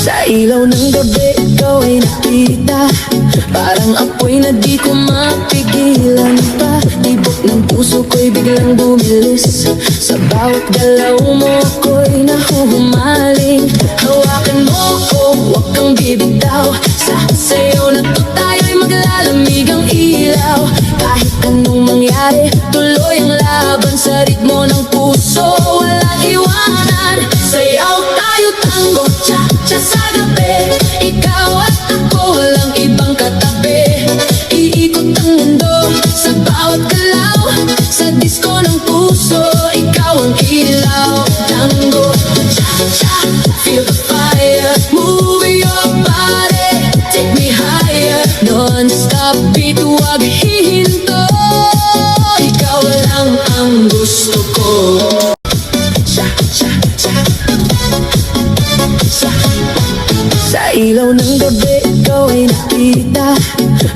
Sa ilaw ng gabi, ikaw ay nakita, parang apoy na di ko mapigilan pa. Tibok ng puso ko'y biglang bumilis, sa bawat galaw mo ako'y nahuhumaling. Hawakan mo ko, huwag kang bibitaw, sa sayo na to tayo'y maglalamig ang ilaw. Kahit anong mangyari, tuloy ang laban sa ritmo ng puso, walang iwanan. Sayaw tayo tango, cha-cha sa gabi, ikaw at ako, walang ibang katabi. Iikot ang mundo sa bawat galaw, sa disco ng puso, ikaw ang ilaw. Tango, cha-cha, feel the fire, move your body, take me higher. Non-stop beat, huwag hihinto, ikaw lang ang gusto ko. Sa ilaw ng gabi, ikaw ay nakita,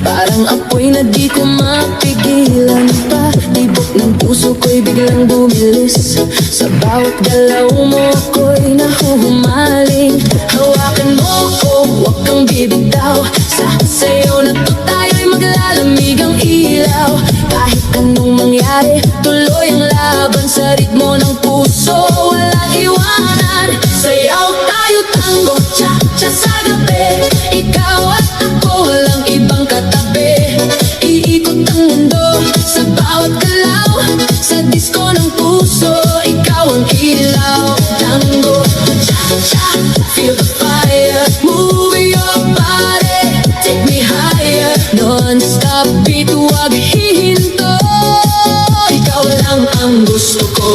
parang apoy na di ko mapigilan pa. Tibok ng puso ko'y biglang bumilis, sa bawat galaw mo ako'y nahuhumaling. Hawakan mo ko, huwag kang bibitaw, sa sayo na to tayo'y maglalamig ang ilaw. Kahit anong mangyari, tuloy ang laban sa ritmo ng puso, walang iwanan. Sayaw tayo tango, cha-cha sa gabi, ikaw at ako, walang ibang katabi. Iikot ang mundo sa bawat galaw, sa disco ng puso, ikaw ang ilaw. Tango, cha-cha, feel the fire, move your body, take me higher. Non-stop beat, huwag hihinto, ikaw lang ang gusto ko.